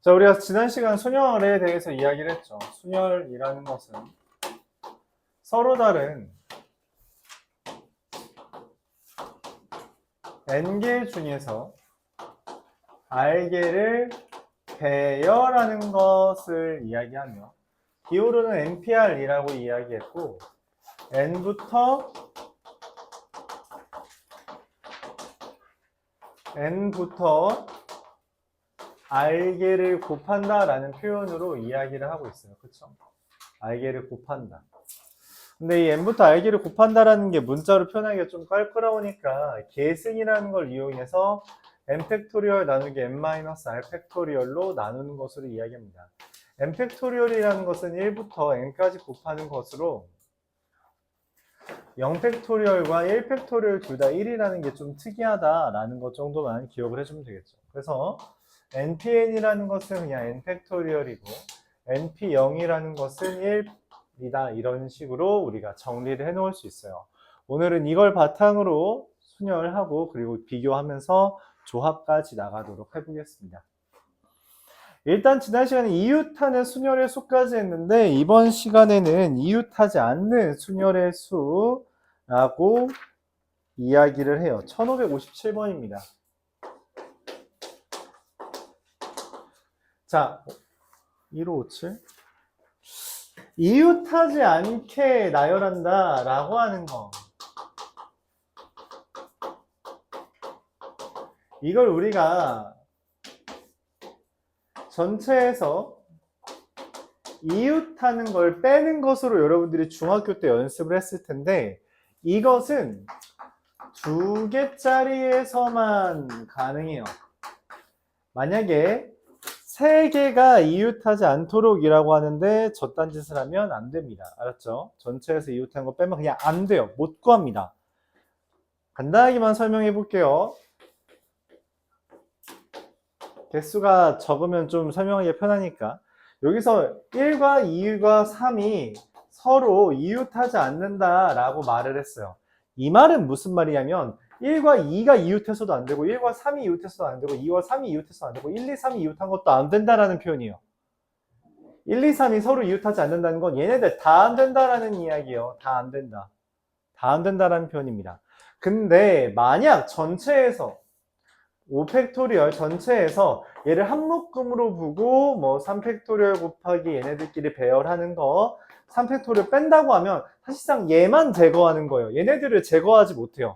자, 우리가 지난 시간 순열에 대해서 이야기를 했죠. 순열이라는 것은 서로 다른 n개 중에서 r개를 배열하는 것을 이야기하며 기호로는 npr이라고 이야기했고 n부터 r개를 곱한다 라는 표현으로 이야기를 하고 있어요. 그쵸? r개를 곱한다. 근데 이 n부터 r개를 곱한다라는 게 문자로 표현하기가 좀 껄끄러우니까 계승이라는 걸 이용해서 n 팩토리얼 나누기 n-r 팩토리얼로 나누는 것으로 이야기합니다. n 팩토리얼이라는 것은 1부터 n까지 곱하는 것으로 0 팩토리얼과 1 팩토리얼 둘 다 1이라는 게 좀 특이하다라는 것 정도만 기억을 해주면 되겠죠. 그래서 npn이라는 것은 그냥 n 팩토리얼이고 np0이라는 것은 1이다 이런 식으로 우리가 정리를 해 놓을 수 있어요. 오늘은 이걸 바탕으로 순열하고 그리고 비교하면서 조합까지 나가도록 해보겠습니다. 일단 지난 시간에 이웃하는 순열의 수까지 했는데 이번 시간에는 이웃하지 않는 순열의 수라고 이야기를 해요. 1557번입니다. 자, 1557 이웃하지 않게 나열한다 라고 하는 거, 이걸 우리가 전체에서 이웃하는 걸 빼는 것으로 여러분들이 중학교 때 연습을 했을 텐데 이것은 2개짜리에서만 가능해요. 만약에 3개가 이웃하지 않도록 이라고 하는데 저딴 짓을 하면 안 됩니다. 알았죠? 전체에서 이웃하는 거 빼면 그냥 안 돼요. 못 구합니다. 간단하게만 설명해 볼게요. 개수가 적으면 좀 설명하기 편하니까 여기서 1과 2과 3이 서로 이웃하지 않는다 라고 말을 했어요. 이 말은 무슨 말이냐면 1과 2가 이웃해서도 안 되고 1과 3이 이웃해서도 안 되고 2와 3이 이웃해서도 안 되고 1, 2, 3이 이웃한 것도 안 된다라는 표현이에요. 1, 2, 3이 서로 이웃하지 않는다는 건 얘네들 다 안 된다라는 이야기예요. 다 안 된다. 다 안 된다라는 표현입니다. 근데 만약 전체에서 5팩토리얼 전체에서 얘를 한 묶음으로 보고 뭐 3팩토리얼 곱하기 얘네들끼리 배열하는 거 3팩토리얼 뺀다고 하면 사실상 얘만 제거하는 거예요. 얘네들을 제거하지 못해요.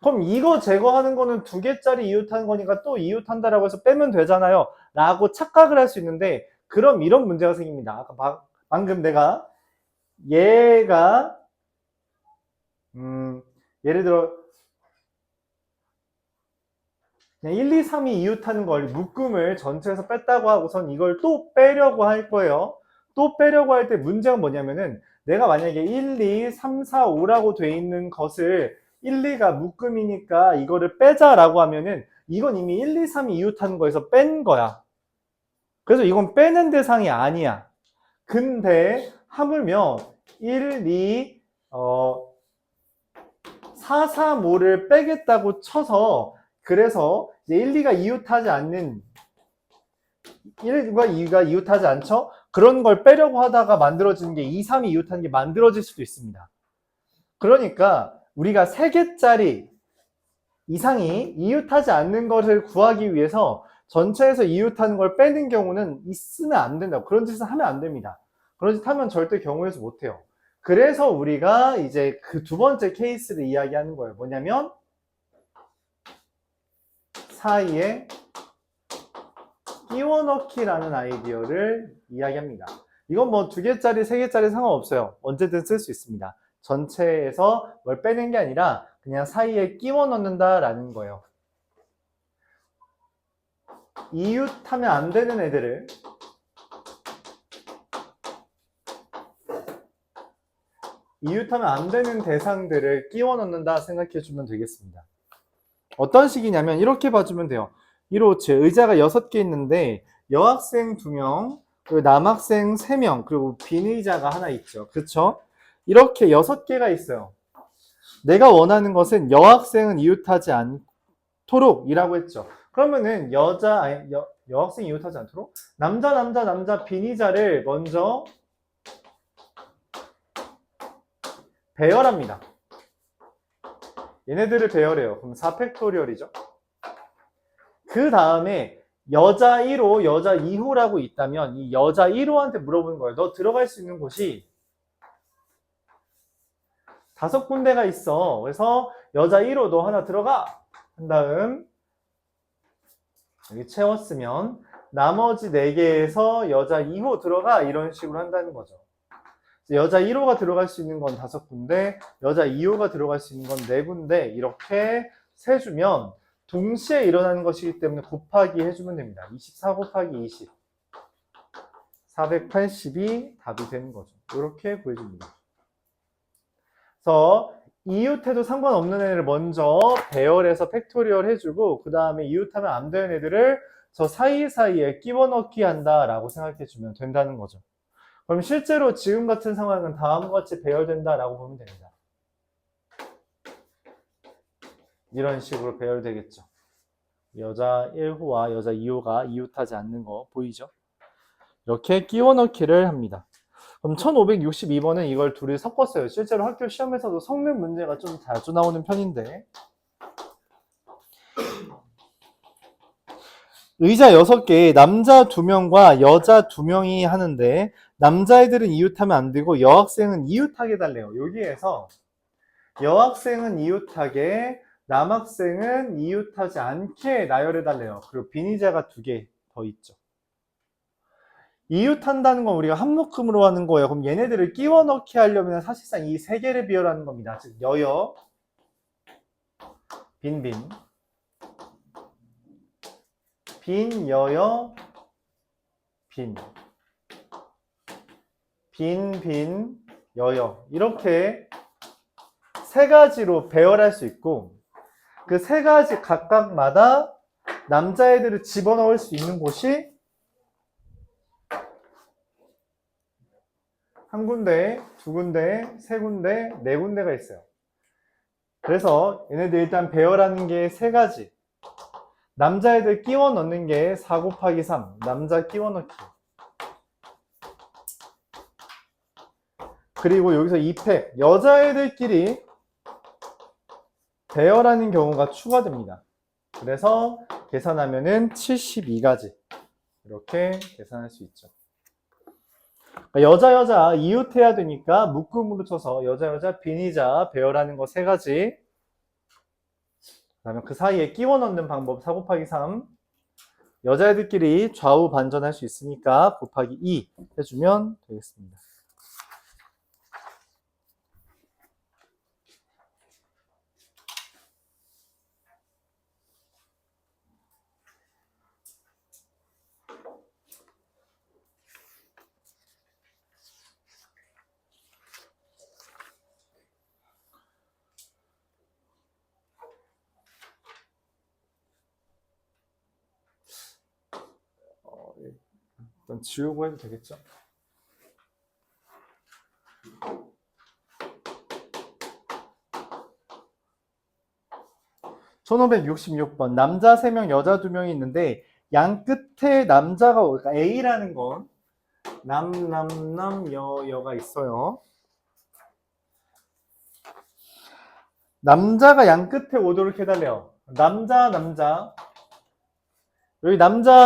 그럼 이거 제거하는 거는 2개짜리 이웃하는 거니까 또 이웃한다라고 해서 빼면 되잖아요 라고 착각을 할 수 있는데 그럼 이런 문제가 생깁니다. 아까 방금 내가 얘가 예를 들어 그냥 1, 2, 3이 이웃하는 걸 묶음을 전체에서 뺐다고 하고선 이걸 또 빼려고 할 거예요. 또 빼려고 할 때 문제가 뭐냐면은 내가 만약에 1, 2, 3, 4, 5라고 돼 있는 것을 1, 2가 묶음이니까 이거를 빼자라고 하면은 이건 이미 1, 2, 3이 이웃하는 거에서 뺀 거야. 그래서 이건 빼는 대상이 아니야. 근데 하물며 1, 2, 4, 3, 5를 빼겠다고 쳐서 그래서 이제 1, 2가 이웃하지 않는 1과 2가 이웃하지 않죠? 그런 걸 빼려고 하다가 만들어지는 게 2, 3이 이웃하는 게 만들어질 수도 있습니다. 그러니까 우리가 3개짜리 이상이 이웃하지 않는 것을 구하기 위해서 전체에서 이웃하는 걸 빼는 경우는 있으면 안 된다고. 그런 짓을 하면 안 됩니다. 그런 짓 하면 절대 경우에서 못해요. 그래서 우리가 이제 그 두 번째 케이스를 이야기하는 거예요. 뭐냐면 사이에 끼워 넣기라는 아이디어를 이야기합니다. 이건 뭐 2개짜리, 3개짜리 상관없어요. 언제든 쓸 수 있습니다. 전체에서 뭘 빼는 게 아니라 그냥 사이에 끼워 넣는다라는 거예요. 이웃하면 안 되는 애들을 이웃하면 안 되는 대상들을 끼워 넣는다 생각해 주면 되겠습니다. 어떤 식이냐면 이렇게 봐주면 돼요. 157 의자가 6개 있는데 여학생 2명 그리고 남학생 3명 그리고 빈 의자가 하나 있죠. 그렇죠? 이렇게 6개가 있어요. 내가 원하는 것은 여학생은 이웃하지 않도록이라고 했죠. 그러면은 여학생이 이웃하지 않도록 남자 빈이자를 먼저 배열합니다. 얘네들을 배열해요. 그럼 4팩토리얼이죠. 그 다음에 여자 1호, 여자 2호라고 있다면 이 여자 1호한테 물어보는 거예요. 너 들어갈 수 있는 곳이 5군데가 있어. 그래서 여자 1호 너 하나 들어가. 한 다음 여기 채웠으면 나머지 4개에서 여자 2호 들어가. 이런 식으로 한다는 거죠. 여자 1호가 들어갈 수 있는 건 5군데, 여자 2호가 들어갈 수 있는 건 4군데 이렇게 세주면 동시에 일어나는 것이기 때문에 곱하기 해주면 됩니다. 24 곱하기 20 480이 답이 되는 거죠. 이렇게 구해줍니다. 그래서 이웃해도 상관없는 애를 먼저 배열해서 팩토리얼 해주고 그 다음에 이웃하면 안 되는 애들을 저 사이사이에 끼워 넣기 한다라고 생각해주면 된다는 거죠. 그럼 실제로 지금 같은 상황은 다음과 같이 배열된다라고 보면 됩니다. 이런 식으로 배열되겠죠. 여자 1호와 여자 2호가 이웃하지 않는 거 보이죠? 이렇게 끼워 넣기를 합니다. 그럼 1562번은 이걸 둘이 섞었어요. 실제로 학교 시험에서도 섞는 문제가 좀 자주 나오는 편인데 의자 6개에 남자 2명과 여자 2명이 하는데 남자애들은 이웃하면 안 되고 여학생은 이웃하게 달래요. 여기에서 여학생은 이웃하게, 남학생은 이웃하지 않게 나열해 달래요. 그리고 빈의자가 2개 더 있죠. 이웃한다는 건 우리가 한 묶음으로 하는 거예요. 그럼 얘네들을 끼워 넣기 하려면 사실상 이 3개를 비열하는 겁니다. 즉 여여, 빈빈, 빈, 여여, 빈, 빈, 빈, 여여 이렇게 3가지로 배열할 수 있고 그 3가지 각각마다 남자애들을 집어넣을 수 있는 곳이 1군데, 2군데, 3군데, 4군데가 있어요. 그래서 얘네들 일단 배열하는 게 3가지. 남자애들 끼워 넣는 게 4 곱하기 3. 남자 끼워 넣기. 그리고 여기서 2팩. 여자애들끼리 배열하는 경우가 추가됩니다. 그래서 계산하면은 72가지. 이렇게 계산할 수 있죠. 여자 이웃해야 되니까 묶음으로 쳐서 여자 빈의자 배열하는 거 3가지. 그다음에 그 사이에 끼워 넣는 방법 4 곱하기 3. 여자애들끼리 좌우 반전할 수 있으니까 곱하기 2 해주면 되겠습니다. 일단 지우고 해도 되겠죠? (1566번) 남자 3명 여자 2명이 있는데 양 끝에 남자가 그러니까 A라는 건 여가 있어요. 남자가 양 끝에 오도록 해달래요. 남자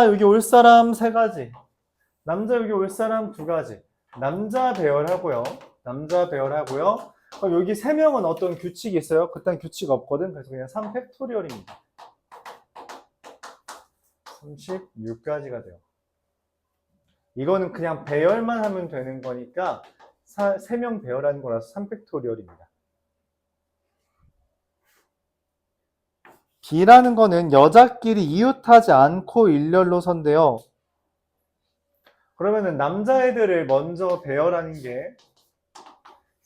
여기 올 사람 3가지, 남자 여기 올 사람 2가지. 남자 배열하고요. 그럼 여기 3명은 어떤 규칙이 있어요? 그딴 규칙 없거든. 그래서 그냥 3팩토리얼입니다. 36가지가 돼요. 이거는 그냥 배열만 하면 되는 거니까 3명 배열하는 거라서 3팩토리얼입니다. B라는 거는 여자끼리 이웃하지 않고 일렬로 선대요. 그러면은 남자애들을 먼저 배열하는 게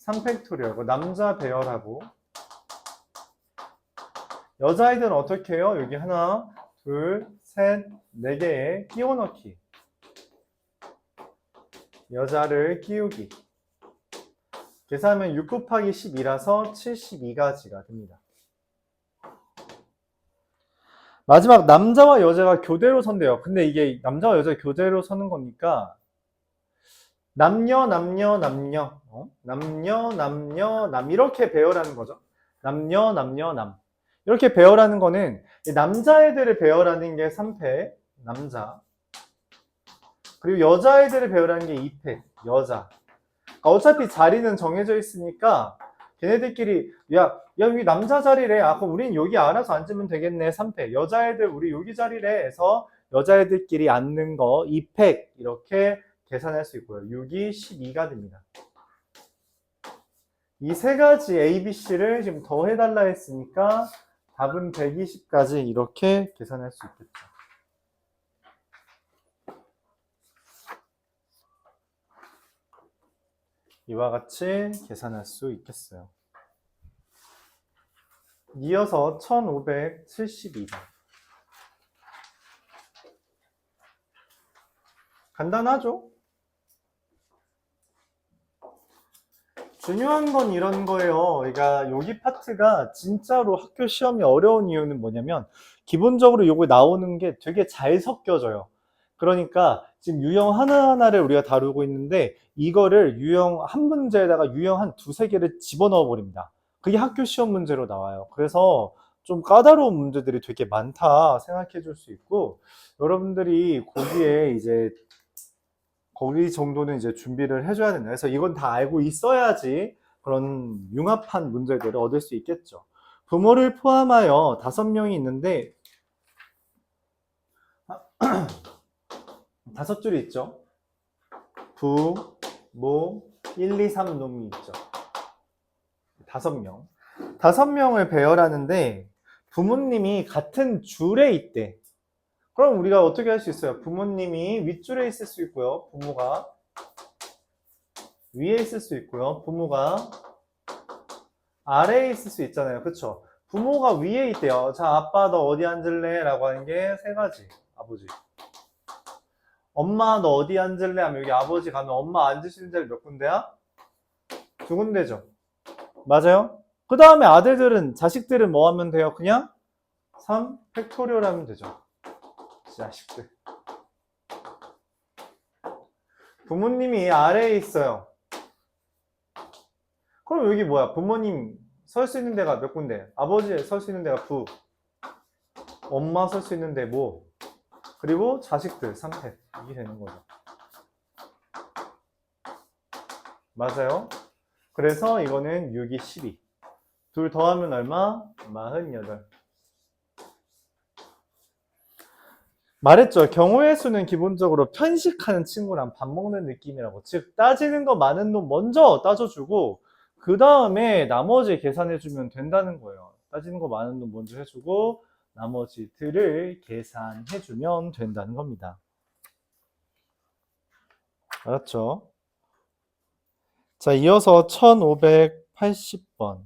3팩토리얼이고 남자 배열하고 여자애들은 어떻게 해요? 여기 하나, 둘, 셋, 4개에 끼워 넣기. 여자를 끼우기. 계산하면 6 곱하기 12라서 72가지가 됩니다. 마지막 남자와 여자가 교대로 선대요. 근데 이게 남자와 여자가 교대로 서는 거니까 남녀, 남녀, 남녀, 남녀, 남녀, 남 이렇게 배열하는 거죠. 남녀, 남녀, 남 이렇게 배열하는 거는 남자애들을 배열하는 게 3패, 남자. 그리고 여자애들을 배열하는 게 2패, 여자. 그러니까 어차피 자리는 정해져 있으니까 걔네들끼리 여기 남자 자리래. 아, 그럼 우린 여기 알아서 앉으면 되겠네. 3패. 여자애들 우리 여기 자리래 해서 여자애들끼리 앉는 거 2팩 이렇게 계산할 수 있고요. 6이 12가 됩니다. 이 세 가지 A, B, C를 지금 더해달라 했으니까 답은 120까지 이렇게 계산할 수 있겠죠. 이와 같이 계산할 수 있겠어요. 이어서 1572번. 간단하죠? 중요한 건 이런 거예요. 그러니까 여기 파트가 진짜로 학교 시험이 어려운 이유는 뭐냐면 기본적으로 요거 나오는 게 되게 잘 섞여져요. 그러니까 지금 유형 하나하나를 우리가 다루고 있는데 이거를 유형 한 문제에다가 유형 한 두세 개를 집어넣어 버립니다. 그게 학교 시험 문제로 나와요. 그래서 좀 까다로운 문제들이 되게 많다 생각해 줄 수 있고 여러분들이 거기에 이제 거기 정도는 이제 준비를 해줘야 된다. 그래서 이건 다 알고 있어야지 그런 융합한 문제들을 얻을 수 있겠죠. 부모를 포함하여 5명이 있는데 5줄이 있죠. 부, 모, 1, 2, 3 놈이 있죠. 5명. 5명을 배열하는데 부모님이 같은 줄에 있대. 그럼 우리가 어떻게 할 수 있어요? 부모님이 윗줄에 있을 수 있고요. 부모가 위에 있을 수 있고요. 부모가 아래에 있을 수 있잖아요. 그쵸? 부모가 위에 있대요. 자, 아빠 너 어디 앉을래? 라고 하는 게 세 가지. 아버지. 엄마 너 어디 앉을래? 하면 여기 아버지 가면 엄마 앉으시는 자리 몇 군데야? 2군데죠. 맞아요? 그 다음에 아들들은, 자식들은 뭐 하면 돼요? 그냥 3 팩토리얼 하면 되죠. 자식들. 부모님이 아래에 있어요. 그럼 여기 뭐야? 부모님 설 수 있는 데가 몇 군데? 아버지 설 수 있는 데가 부. 엄마 설 수 있는 데 모. 그리고 자식들 3팩. 이게 되는 거죠. 맞아요? 그래서 이거는 6이 12. 둘 더하면 얼마? 48. 말했죠. 경우의 수는 기본적으로 편식하는 친구랑 밥 먹는 느낌이라고. 즉 따지는 거 많은 놈 먼저 따져주고 그 다음에 나머지 계산해주면 된다는 거예요. 따지는 거 많은 놈 먼저 해주고 나머지들을 계산해주면 된다는 겁니다. 알았죠? 자, 이어서 1580번.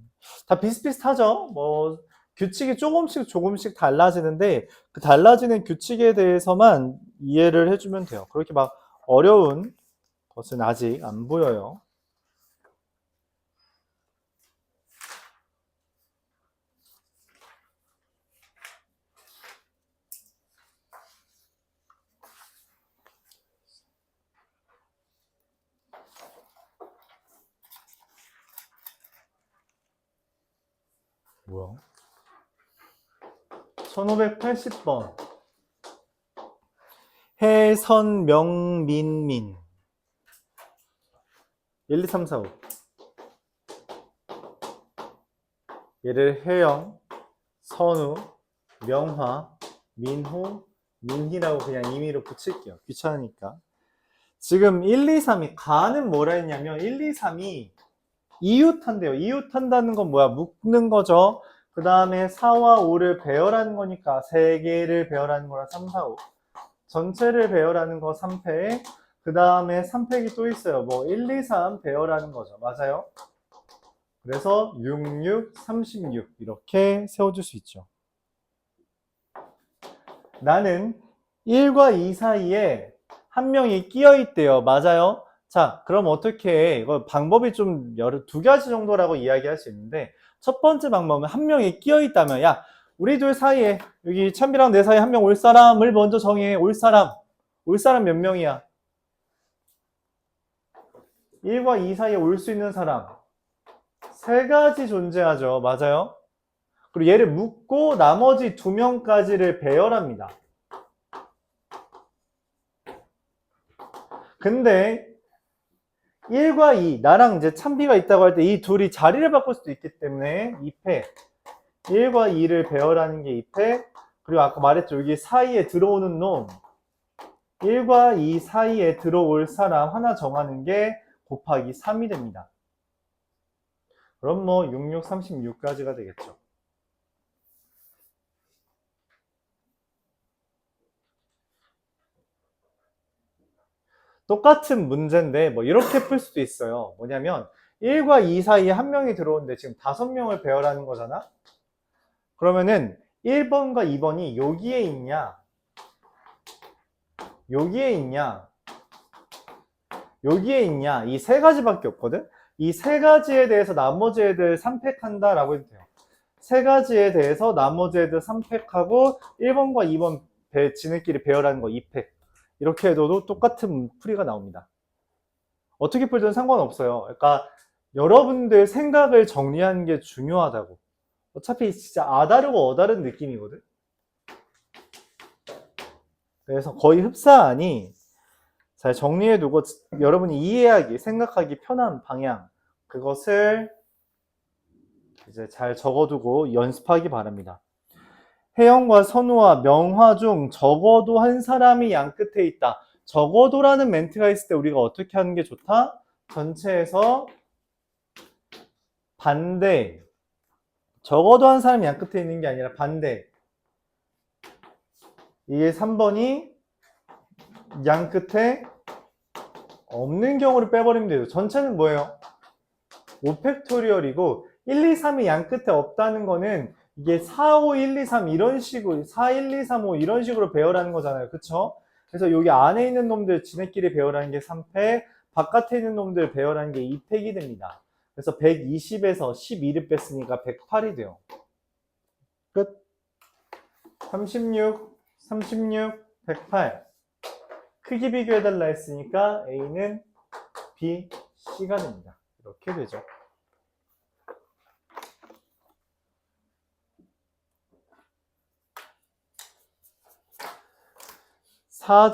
다 비슷비슷하죠? 뭐 규칙이 조금씩 달라지는데 그 달라지는 규칙에 대해서만 이해를 해주면 돼요. 그렇게 막 어려운 것은 아직 안 보여요. 뭐야? 1580번. 해선명민민 1, 2, 3, 4, 5. 얘를 혜영, 선우, 명화, 민호, 민희라고 그냥 임의로 붙일게요. 귀찮으니까. 지금 1, 2, 3이 가는 뭐라 했냐면 1, 2, 3이 이웃한대요. 이웃한다는 건 뭐야? 묶는 거죠. 그 다음에 4와 5를 배열하는 거니까 3개를 배열하는 거라 3, 4, 5. 전체를 배열하는 거 3패. 그 다음에 3팩이 또 있어요. 뭐 1, 2, 3 배열하는 거죠. 맞아요? 그래서 6, 6, 36 이렇게 세워줄 수 있죠. 나는 1과 2 사이에 한 명이 끼어 있대요. 맞아요? 자, 그럼 어떻게 해? 이거 방법이 좀 두 가지 정도라고 이야기할 수 있는데 첫 번째 방법은 한 명이 끼어 있다면 야, 우리 둘 사이에 여기 참비랑 내 사이에 한 명 올 사람을 먼저 정해. 올 사람 몇 명이야? 1과 2 사이에 올 수 있는 사람 세 가지 존재하죠. 맞아요? 그리고 얘를 묶고 나머지 2명까지를 배열합니다. 근데 1과 2, 나랑 이제 참비가 있다고 할 때 이 둘이 자리를 바꿀 수도 있기 때문에 2패 1과 2를 배열하는 게 2패. 그리고 아까 말했죠. 여기 사이에 들어오는 놈 1과 2 사이에 들어올 사람 하나 정하는 게 곱하기 3이 됩니다. 그럼 뭐 66, 36까지가 되겠죠. 똑같은 문제인데 뭐 이렇게 풀 수도 있어요. 뭐냐면 1과 2 사이에 한 명이 들어오는데 지금 5명을 배열하는 거잖아. 그러면은 1번과 2번이 여기에 있냐 여기에 있냐 여기에 있냐 이 세 가지밖에 없거든. 이 세 가지에 대해서 나머지 애들 3팩한다 라고 해도 돼요. 세 가지에 대해서 나머지 애들 3팩하고 1번과 2번 지네끼리 배열하는 거 2팩 이렇게 해도 똑같은 풀이가 나옵니다. 어떻게 풀든 상관없어요. 그러니까 여러분들 생각을 정리하는 게 중요하다고. 어차피 진짜 아다르고 어다른 느낌이거든. 그래서 거의 흡사하니 잘 정리해두고 여러분이 이해하기, 생각하기 편한 방향 그것을 이제 잘 적어두고 연습하기 바랍니다. 혜영과 선우와 명화 중 적어도 한 사람이 양 끝에 있다. 적어도라는 멘트가 있을 때 우리가 어떻게 하는 게 좋다? 전체에서 반대. 적어도 한 사람이 양 끝에 있는 게 아니라 반대. 이게 3번이 양 끝에 없는 경우를 빼버리면 돼요. 전체는 뭐예요? 5팩토리얼이고 1, 2, 3이 양 끝에 없다는 거는 이게 4, 5, 1, 2, 3 이런 식으로 4, 1, 2, 3, 5 이런 식으로 배열하는 거잖아요. 그쵸? 그래서 여기 안에 있는 놈들 지네끼리 배열하는 게 3팩, 바깥에 있는 놈들 배열하는 게 2팩이 됩니다. 그래서 120에서 12를 뺐으니까 108이 돼요. 끝. 36, 36, 108. 크기 비교해달라 했으니까 A는 B, C가 됩니다. 이렇게 되죠.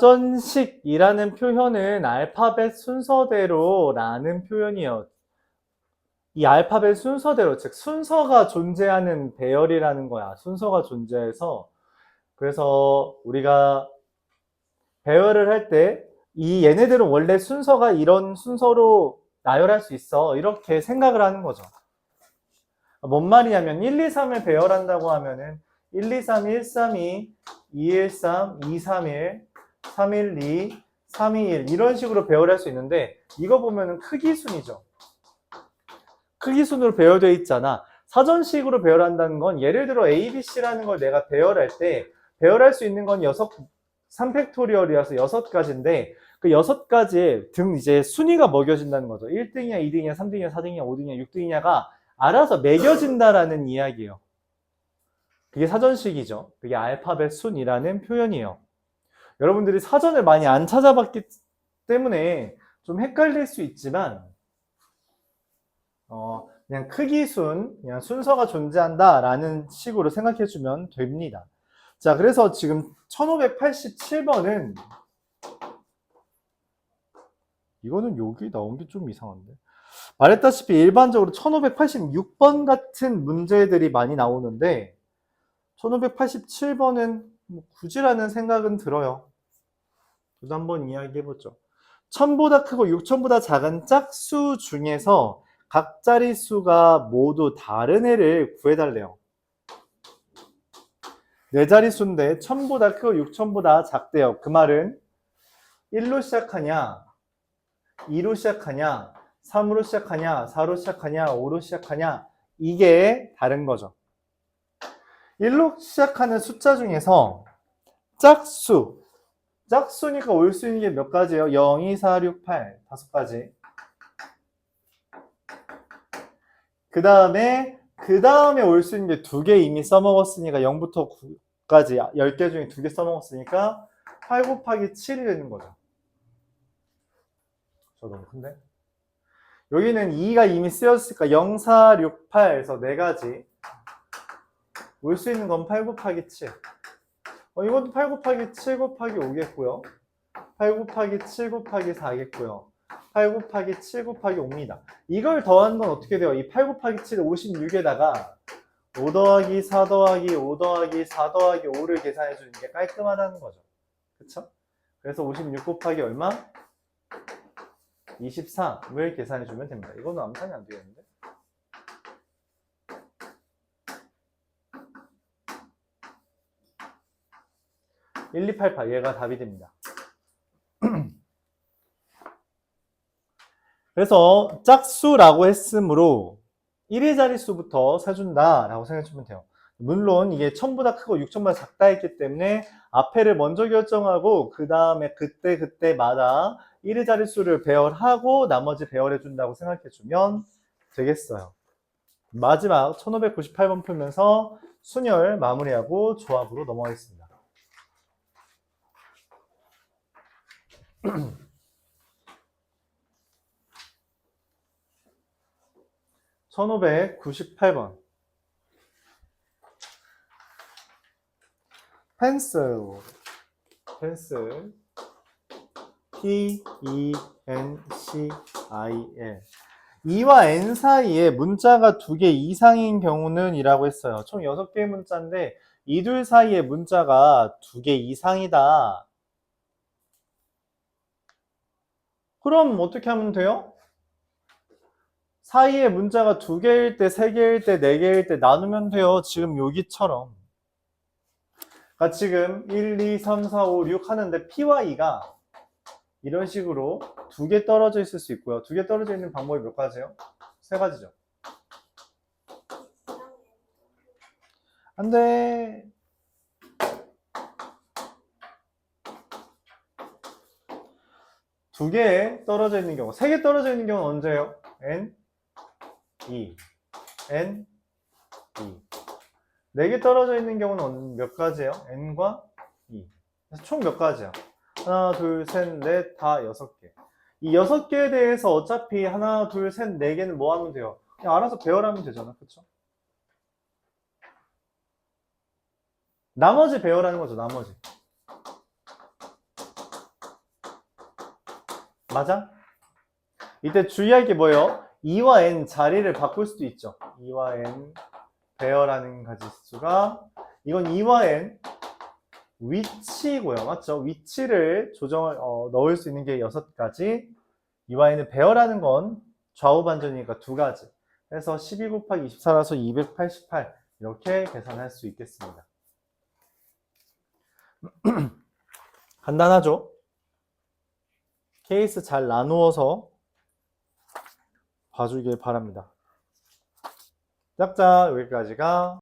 사전식이라는 표현은 알파벳 순서대로 라는 표현이에요. 이 알파벳 순서대로, 즉 순서가 존재하는 배열이라는 거야. 순서가 존재해서 그래서 우리가 배열을 할 때 이 얘네들은 원래 순서가 이런 순서로 나열할 수 있어. 이렇게 생각을 하는 거죠. 뭔 말이냐면 1, 2, 3을 배열한다고 하면은 1, 2, 3, 1, 3, 2, 2, 1, 3, 2, 3, 1, 3, 1, 2, 3, 2, 1 이런 식으로 배열할 수 있는데 이거 보면은 크기순이죠. 크기순으로 배열되어 있잖아. 사전식으로 배열한다는 건 예를 들어 A, B, C라는 걸 내가 배열할 때 배열할 수 있는 건 3팩토리얼이라서 6가지인데 그 6가지에 이제 순위가 먹여진다는 거죠. 1등이냐, 2등이냐, 3등이냐, 4등이냐, 5등이냐, 6등이냐가 알아서 매겨진다라는 이야기예요. 그게 사전식이죠. 그게 알파벳 순이라는 표현이에요. 여러분들이 사전을 많이 안 찾아봤기 때문에 좀 헷갈릴 수 있지만 그냥 크기순, 그냥 순서가 존재한다라는 식으로 생각해주면 됩니다. 자, 그래서 지금 1587번은 이거는 여기 나온 게 좀 이상한데 말했다시피 일반적으로 1586번 같은 문제들이 많이 나오는데 1587번은 뭐 굳이라는 생각은 들어요. 그래서 한번 이야기해보죠. 1000보다 크고 6000보다 작은 짝수 중에서 각 자릿수가 모두 다른 애를 구해달래요. 네 자릿수인데 1000보다 크고 6000보다 작대요. 그 말은 1로 시작하냐 2로 시작하냐 3으로 시작하냐 4로 시작하냐 5로 시작하냐 이게 다른 거죠. 1로 시작하는 숫자 중에서 짝수니까 올 수 있는 게 몇 가지예요? 0, 2, 4, 6, 8 5가지. 그 다음에 그 다음에 올 수 있는 게 2개 이미 써먹었으니까 0부터 9까지 10개 중에 2개 써먹었으니까 8 곱하기 7이 되는 거죠. 저 너무 큰데? 여기는 2가 이미 쓰였으니까 0, 4, 6, 8에서 4가지. 올 수 있는 건 8 곱하기 7. 이것도 8 곱하기 7 곱하기 5겠고요. 8 곱하기 7 곱하기 4겠고요. 8 곱하기 7 곱하기 5입니다. 이걸 더한 건 어떻게 돼요? 이 8 곱하기 7을 56에다가 5 더하기 4 더하기 5 더하기 4 더하기 5를 계산해 주는 게 깔끔하다는 거죠. 그쵸? 그래서 56 곱하기 얼마? 23을 계산해 주면 됩니다. 이거는 암산이 안 되겠는데? 1288 얘가 답이 됩니다. 그래서 짝수라고 했으므로 1의 자릿수부터 세준다 라고 생각해주면 돼요. 물론 이게 1000보다 크고 6000보다 작다 했기 때문에 앞에를 먼저 결정하고 그 다음에 그때마다 1의 자릿수를 배열하고 나머지 배열해준다고 생각해주면 되겠어요. 마지막 1598번 풀면서 순열 마무리하고 조합으로 넘어가겠습니다. 1598번 펜슬 P-E-N-C-I-L 2와 N 사이에 문자가 2개 이상인 경우는 이라고 했어요. 총 6개의 문자인데 이 둘 사이에 문자가 2개 이상이다. 그럼 어떻게 하면 돼요? 사이에 문자가 2개일 때, 3개일 때, 4개일 때 나누면 돼요. 지금 여기처럼. 그러니까 지금 1, 2, 3, 4, 5, 6 하는데 P와 E가 이런 식으로 2개 떨어져 있을 수 있고요. 2개 떨어져 있는 방법이 몇 가지예요? 3가지죠. 안 돼. 두 개 떨어져 있는 경우, 3개 떨어져 있는 경우는 언제예요? N, E, N, E. 4개 떨어져 있는 경우는 몇 가지예요? N과 E. 그래서 총 몇 가지야? 하나, 둘, 셋, 넷, 다 6개. 이 6개에 대해서 어차피 하나, 둘, 셋, 4개는 뭐 하면 돼요? 그냥 알아서 배열하면 되잖아. 그쵸? 나머지 배열하는 거죠, 나머지. 맞아? 이때 주의할 게 뭐예요? 2와 N 자리를 바꿀 수도 있죠. 2와 N 배열하는 가지수가 이건 2와 N 위치고요. 맞죠? 위치를 넣을 수 있는 게 6가지. 2와 N을 배열하는 건 좌우 반전이니까 2가지. 그래서 12 곱하기 24라서 288 이렇게 계산할 수 있겠습니다. 간단하죠? 케이스 잘 나누어서 봐주길 바랍니다. 짝짝 여기까지가